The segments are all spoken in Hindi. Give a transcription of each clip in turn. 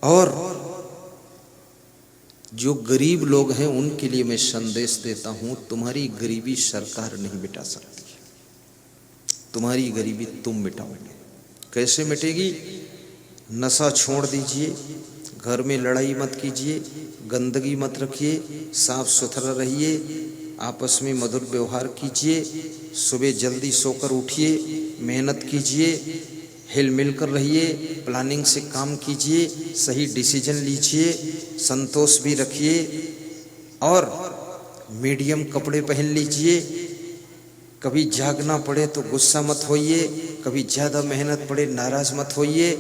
और जो गरीब लोग हैं उनके लिए मैं संदेश देता हूं, तुम्हारी गरीबी सरकार नहीं मिटा सकती, तुम्हारी गरीबी तुम मिटाओगे। कैसे मिटेगी? नशा छोड़ दीजिए, घर में लड़ाई मत कीजिए, गंदगी मत रखिए, साफ सुथरा रहिए, आपस में मधुर व्यवहार कीजिए, सुबह जल्दी सोकर उठिए, मेहनत कीजिए, हिल मिल कर रहिए, प्लानिंग से काम कीजिए, सही डिसीजन लीजिए, संतोष भी रखिए और मीडियम कपड़े पहन लीजिए। कभी जागना पड़े तो गुस्सा मत होइए, कभी ज़्यादा मेहनत पड़े नाराज मत होइए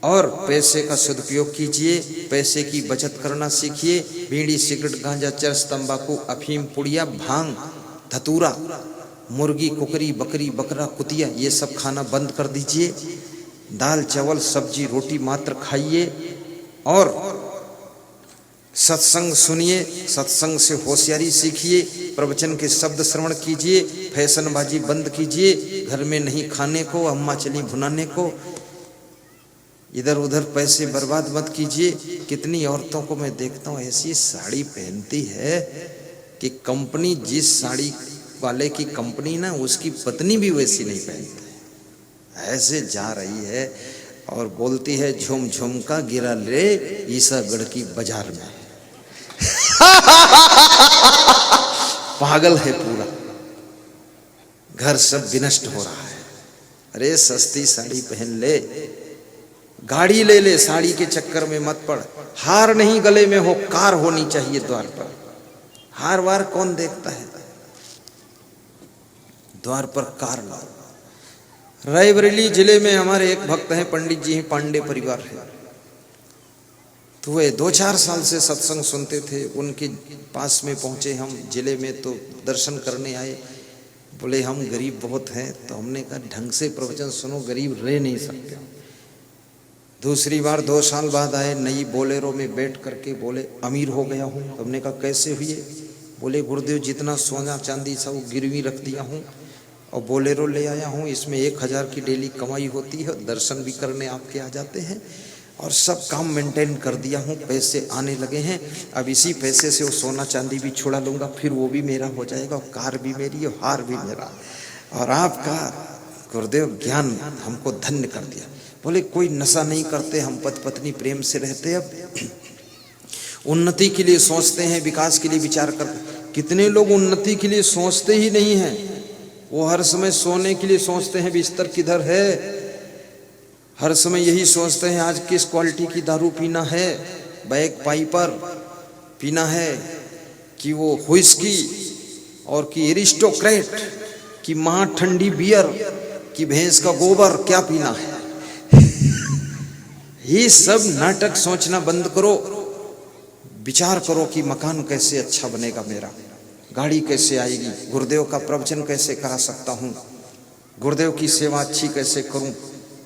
और पैसे का सदुपयोग कीजिए, पैसे की बचत करना सीखिए। बीड़ी, सिगरेट, गांजा, चरस, तंबाकू, अफीम, पुड़िया, भांग, धतूरा, मुर्गी, कुकरी, बकरी, बकरा, कुतिया, ये सब खाना बंद कर दीजिए। दाल, चावल, सब्जी, रोटी मात्र खाइए और सत्संग सुनिए, सत्संग से होशियारी सीखिए, प्रवचन के शब्द श्रवण कीजिए, फैशनबाजी बंद कीजिए, घर में नहीं खाने को, अम्मा चली भुनाने को, इधर उधर पैसे बर्बाद मत कीजिए। कितनी औरतों को मैं देखता हूँ ऐसी साड़ी पहनती है कि कंपनी, जिस साड़ी वाले की कंपनी ना, उसकी पत्नी भी वैसी नहीं पहनती, ऐसे जा रही है और बोलती है झुम झुम का गिरा ले ईसागढ़ की बाजार में। पागल है पूरा, घर सब विनष्ट हो रहा है। अरे सस्ती साड़ी पहन ले, गाड़ी ले ले, साड़ी के चक्कर में मत पड़। हार नहीं गले में हो, कार होनी चाहिए द्वार पर। हार वार कौन देखता है, द्वार पर कार लाओ। रायबरेली जिले में हमारे एक भक्त हैं, पंडित जी हैं, पांडे परिवार है, तो वे 2-4 साल से सत्संग सुनते थे। उनके पास में पहुंचे हम जिले में, तो दर्शन करने आए। बोले हम गरीब बहुत हैं, तो हमने कहा ढंग से प्रवचन सुनो, गरीब रह नहीं सकते। दूसरी बार 2 साल बाद आए, नई बोलेरो में बैठ करके बोले अमीर हो गया हूँ। तो हमने कहा कैसे हुए? बोले गुरुदेव जितना सोना चांदी सब गिरवी रख दिया हूँ और बोलेरो ले आया हूँ, इसमें 1000 की डेली कमाई होती है, दर्शन भी करने आपके आ जाते हैं और सब काम मेंटेन कर दिया हूँ, पैसे आने लगे हैं। अब इसी पैसे से वो सोना चांदी भी छुड़ा लूँगा, फिर वो भी मेरा हो जाएगा और कार भी मेरी और हार भी मेरा, और आपका गुरुदेव ज्ञान हमको धन्य कर दिया। बोले कोई नशा नहीं करते, हम पति पत्नी प्रेम से रहते। अब उन्नति के लिए सोचते हैं, विकास के लिए विचार करते। कितने लोग उन्नति के लिए सोचते ही नहीं हैं, वो हर समय सोने के लिए सोचते हैं बिस्तर किधर है, हर समय यही सोचते हैं आज किस क्वालिटी की दारू पीना है, बैक पाइपर पीना है कि वो व्हिस्की, और कि एरिस्टोक्रेट, कि महा ठंडी बियर, कि भैंस का गोबर क्या पीना है। ये सब नाटक सोचना बंद करो, विचार करो कि मकान कैसे अच्छा बनेगा मेरा, गाड़ी कैसे आएगी, गुरुदेव का प्रवचन कैसे करा सकता हूँ, गुरुदेव की सेवा अच्छी कैसे करूँ,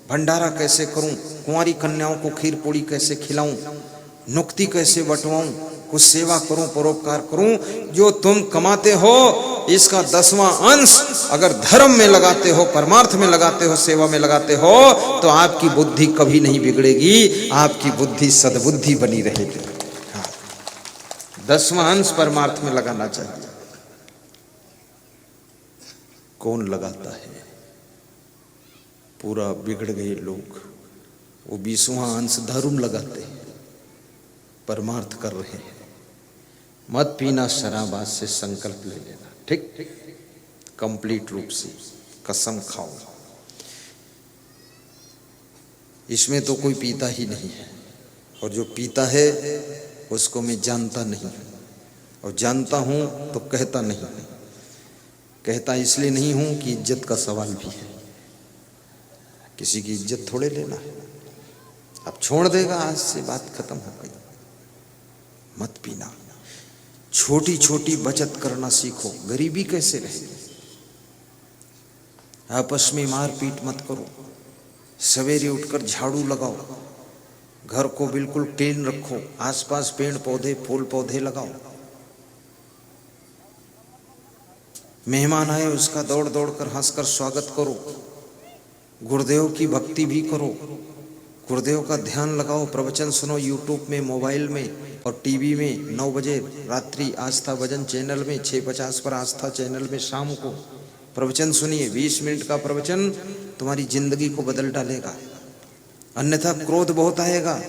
भंडारा कैसे करूँ, कुंवारी कन्याओं को खीर पूड़ी कैसे खिलाऊं, नुक्ति कैसे बंटवाऊं, कुछ सेवा करूं, परोपकार करूं। जो तुम कमाते हो इसका 10वां अंश अगर धर्म में लगाते हो, परमार्थ में लगाते हो, सेवा में लगाते हो, तो आपकी बुद्धि कभी नहीं बिगड़ेगी, आपकी बुद्धि सद्बुद्धि बनी रहेगी। हाँ, 10वां अंश परमार्थ में लगाना चाहिए। कौन लगाता है? पूरा बिगड़ गए लोग। वो 20वां अंश दारू में लगाते हैं, परमार्थ कर रहे हैं। मत पीना शराब, आज से संकल्प ले लेना, ठीक, कंप्लीट रूप से कसम खाओ। इसमें तो कोई पीता ही नहीं है, और जो पीता है उसको मैं जानता नहीं, और जानता हूं तो कहता नहीं। कहता इसलिए नहीं हूं कि इज्जत का सवाल भी है, किसी की इज्जत थोड़े लेना है। अब छोड़ देगा, आज से बात खत्म हो गई। मत पीना, छोटी छोटी बचत करना सीखो। गरीबी कैसे रहेगी? आपस में मारपीट मत करो, सवेरे उठकर झाड़ू लगाओ, घर को बिल्कुल क्लीन रखो, आसपास पेड़ पौधे फूल पौधे लगाओ। मेहमान आए उसका दौड़ दौड़ कर हंसकर स्वागत करो, गुरुदेव की भक्ति भी करो, गुरुदेव का ध्यान लगाओ, प्रवचन सुनो यूट्यूब में, मोबाइल में और टीवी में 9 बजे रात्रि आस्था भजन चैनल में, 6:50 पर आस्था चैनल में शाम को प्रवचन सुनिए। 20 मिनट का प्रवचन तुम्हारी जिंदगी को बदल डालेगा। अन्यथा क्रोध बहुत आएगा,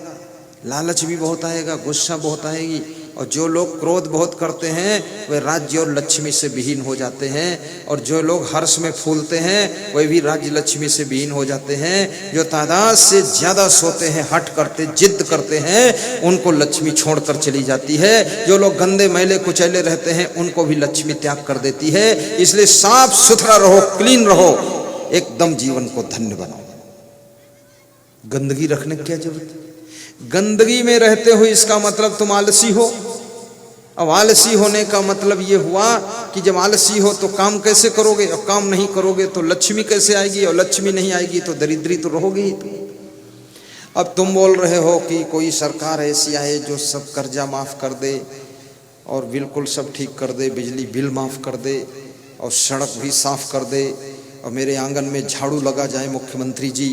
लालच भी बहुत आएगा, गुस्सा बहुत आएगी, और जो लोग क्रोध बहुत करते हैं वे राज्य और लक्ष्मी से विहीन हो जाते हैं, और जो लोग हर्ष में फूलते हैं वे भी राज्य लक्ष्मी से विहीन हो जाते हैं। जो तादाद से ज्यादा सोते हैं, हट करते, जिद करते हैं, उनको लक्ष्मी छोड़कर चली जाती है। जो लोग गंदे मैले कुचैले रहते हैं उनको भी लक्ष्मी त्याग कर देती है। इसलिए साफ सुथरा रहो, क्लीन रहो, एकदम जीवन को धन्य बनाओ। गंदगी रखने की क्या जरूरत है? गंदगी में रहते हो इसका मतलब तुम आलसी हो। अब आलसी होने का मतलब ये हुआ कि जब आलसी हो तो काम कैसे करोगे, और काम नहीं करोगे तो लक्ष्मी कैसे आएगी, और लक्ष्मी नहीं आएगी तो दरिद्री तो रहोगे ही तुम। अब तुम बोल रहे हो कि कोई सरकार ऐसी आए जो सब कर्जा माफ कर दे और बिल्कुल सब ठीक कर दे, बिजली बिल माफ कर दे और सड़क भी साफ कर दे, और मेरे आंगन में झाड़ू लगा जाए मुख्यमंत्री जी,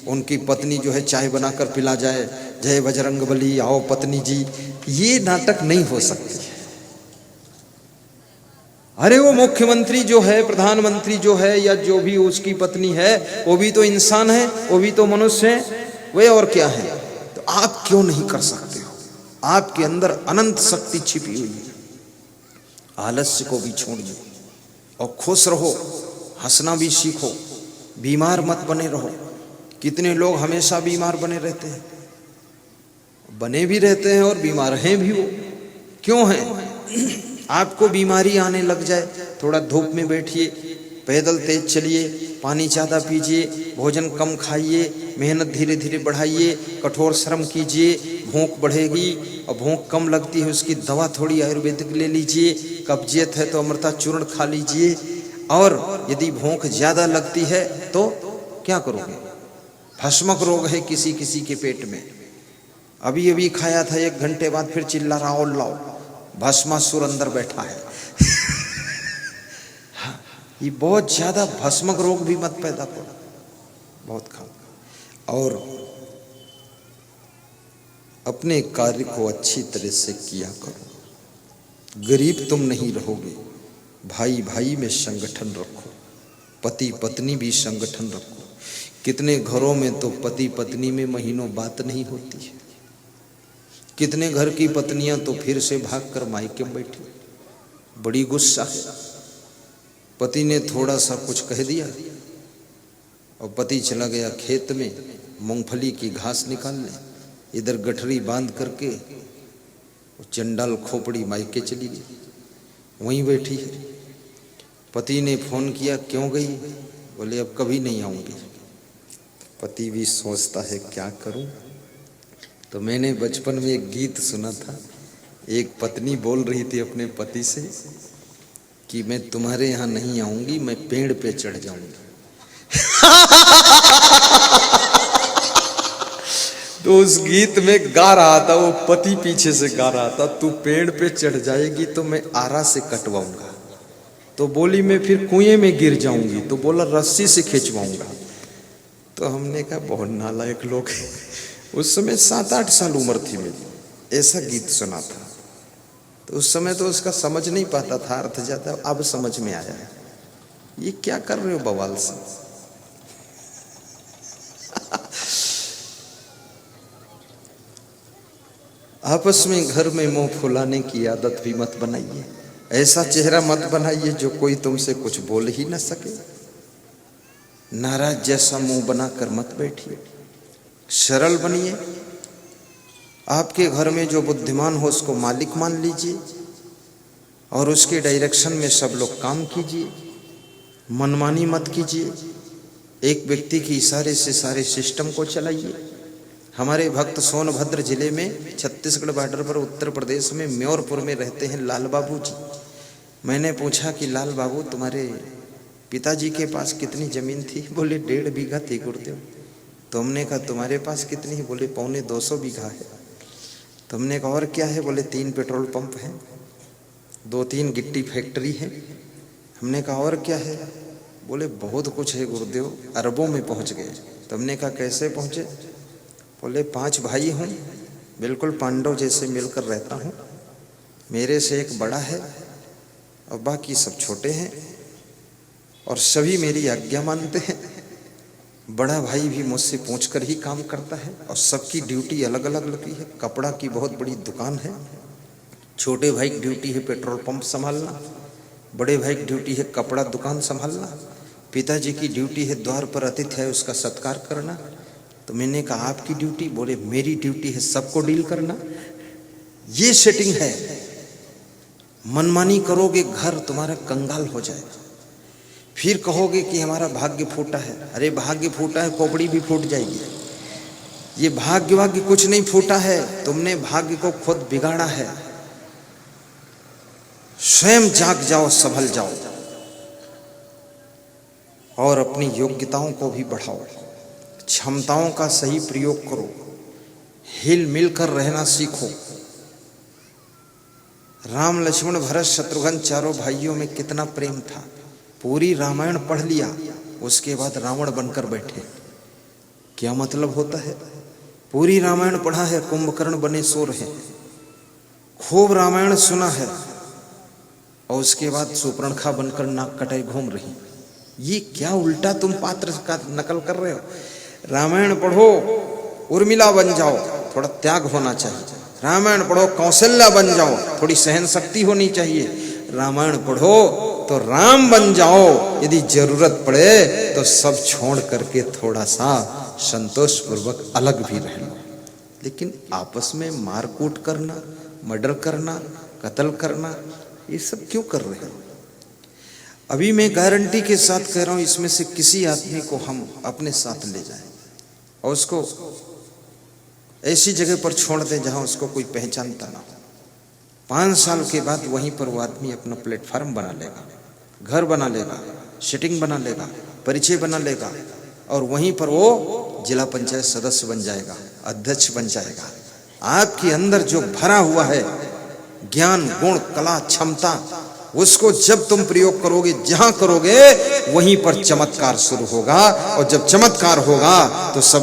उनकी पत्नी जो है चाय बनाकर पिला जाए, जय बजरंगबली आओ पत्नी जी। ये नाटक नहीं हो सकती। अरे वो मुख्यमंत्री जो है, प्रधानमंत्री जो है, या जो भी उसकी पत्नी है, वो भी तो इंसान है, वो भी तो मनुष्य है, वे और क्या है। तो आप क्यों नहीं कर सकते हो? आपके अंदर अनंत शक्ति छिपी हुई है। आलस्य को भी छोड़िए और खुश रहो, हंसना भी सीखो, बीमार मत बने रहो। कितने लोग हमेशा बीमार बने रहते हैं, बने भी रहते हैं और बीमार हैं भी। वो क्यों हैं? आपको बीमारी आने लग जाए, थोड़ा धूप में बैठिए, पैदल तेज चलिए, पानी ज़्यादा पीजिए, भोजन कम खाइए, मेहनत धीरे धीरे बढ़ाइए, कठोर श्रम कीजिए, भूख बढ़ेगी, और भूख कम लगती है उसकी दवा थोड़ी आयुर्वेदिक ले लीजिए, कब्जियत है तो अमृता चूर्ण खा लीजिए, और यदि भूख ज़्यादा लगती है तो क्या करोगे? भस्मक रोग है किसी किसी के पेट में, अभी अभी खाया था, 1 घंटे बाद फिर चिल्ला रहा और लाओ, भस्मासुर अंदर बैठा है। ये बहुत ज्यादा भस्मक रोग भी मत पैदा करो, बहुत खाओ। और अपने कार्य को अच्छी तरह से किया करो। गरीब तुम नहीं रहोगे। भाई भाई में संगठन रखो, पति पत्नी भी संगठन रखो। कितने घरों में तो पति पत्नी में महीनों बात नहीं होती है। कितने घर की पत्नियां तो फिर से भागकर मायके में बैठी, बड़ी गुस्सा है। पति ने थोड़ा सा कुछ कह दिया और पति चला गया खेत में मूंगफली की घास निकालने, इधर गठरी बांध करके चंडाल खोपड़ी मायके चली गई, वहीं बैठी है। पति ने फोन किया, क्यों गई? बोले अब कभी नहीं आऊंगी। पति भी सोचता है क्या करूं। तो मैंने बचपन में एक गीत सुना था, एक पत्नी बोल रही थी अपने पति से कि मैं तुम्हारे यहाँ नहीं आऊंगी, मैं पेड़ पे चढ़ जाऊंगी। तो उस गीत में गा रहा था, वो पति पीछे से गा रहा था, तू पेड़ पे चढ़ जाएगी तो मैं आरा से कटवाऊंगा। तो बोली मैं फिर कुएं में गिर जाऊंगी। तो बोला रस्सी से खिंचवाऊंगा। तो हमने कहा बहुत नालायक लोग। उस समय 7-8 साल उम्र थी मेरी, ऐसा गीत सुना था। तो उस समय तो उसका समझ नहीं पाता था अर्थ ज्यादा, अब समझ में आया ये क्या कर रहे हो बवाल से। आपस में घर में मुंह फुलाने की आदत भी मत बनाइए। ऐसा चेहरा मत बनाइए जो कोई तुमसे कुछ बोल ही न सके। नाराज जैसा मुंह बनाकर मत बैठिए, सरल बनिए। आपके घर में जो बुद्धिमान हो उसको मालिक मान लीजिए और उसके डायरेक्शन में सब लोग काम कीजिए। मनमानी मत कीजिए। एक व्यक्ति के इशारे से सारे सिस्टम को चलाइए। हमारे भक्त सोनभद्र जिले में छत्तीसगढ़ बॉर्डर पर उत्तर प्रदेश में म्योरपुर में रहते हैं लाल बाबू जी। मैंने पूछा कि लाल बाबू तुम्हारे पिताजी के पास कितनी जमीन थी? बोले 1.5 बीघा थी गुरुदेव। तो हमने कहा तुम्हारे पास कितनी है? बोले 250 बीघा है। तो हमने कहा और क्या है? बोले 3 पेट्रोल पंप हैं, 2-3 गिट्टी फैक्ट्री है। हमने कहा और क्या है? बोले बहुत कुछ है गुरुदेव, अरबों में पहुंच गए। तो हमने कहा कैसे पहुंचे? बोले 5 भाई हूँ, बिल्कुल पांडव जैसे मिलकर रहता हूँ। मेरे से एक बड़ा है और बाकी सब छोटे हैं और सभी मेरी आज्ञा मानते हैं। बड़ा भाई भी मुझसे पूछकर ही काम करता है और सबकी ड्यूटी अलग अलग लगी है। कपड़ा की बहुत बड़ी दुकान है। छोटे भाई की ड्यूटी है पेट्रोल पंप संभालना, बड़े भाई की ड्यूटी है कपड़ा दुकान संभालना, पिताजी की ड्यूटी है द्वार पर अतिथि है उसका सत्कार करना। तो मैंने कहा आपकी ड्यूटी? बोले मेरी ड्यूटी है सबको डील करना। ये सेटिंग है। मनमानी करोगे घर तुम्हारा कंगाल हो जाएगा। फिर कहोगे कि हमारा भाग्य फूटा है। अरे भाग्य फूटा है, खोपड़ी भी फूट जाएगी। ये भाग्य कुछ नहीं फूटा है, तुमने भाग्य को खुद बिगाड़ा है। स्वयं जाग जाओ, संभल जाओ और अपनी योग्यताओं को भी बढ़ाओ, क्षमताओं का सही प्रयोग करो, हिल मिलकर रहना सीखो। राम लक्ष्मण भरत शत्रुघ्न चारों भाइयों में कितना प्रेम था। पूरी रामायण पढ़ लिया, उसके बाद रावण बनकर बैठे। क्या मतलब होता है? पूरी रामायण पढ़ा है, कुंभकर्ण बने सो रहे, खूब रामायण सुना है और उसके बाद सुपर्णखा बनकर नाक कटाई घूम रही। ये क्या उल्टा तुम पात्र का नकल कर रहे हो? रामायण पढ़ो उर्मिला बन जाओ, थोड़ा त्याग होना चाहिए। रामायण पढ़ो कौशल्या बन जाओ, थोड़ी सहन शक्ति होनी चाहिए। रामायण पढ़ो तो राम बन जाओ, यदि जरूरत पड़े तो सब छोड़ करके थोड़ा सा संतोष पूर्वक अलग भी रह लो। लेकिन आपस में मारकूट करना, मर्डर करना, कत्ल करना, ये सब क्यों कर रहे हो? अभी मैं गारंटी के साथ कह रहा हूं, इसमें से किसी आदमी को हम अपने साथ ले जाएं और उसको ऐसी जगह पर छोड़ दें जहां उसको कोई पहचानता ना हो। 5 साल के बाद वहीं पर वो आदमी अपना प्लेटफार्म बना लेगा, घर बना लेगा, सिटिंग बना लेगा, परिचय बना लेगा और वहीं पर वो जिला पंचायत सदस्य बन जाएगा, अध्यक्ष बन जाएगा। आपके अंदर जो भरा हुआ है ज्ञान, गुण, कला, क्षमता, उसको जब तुम प्रयोग करोगे, जहां करोगे वहीं पर चमत्कार शुरू होगा और जब चमत्कार होगा तो सब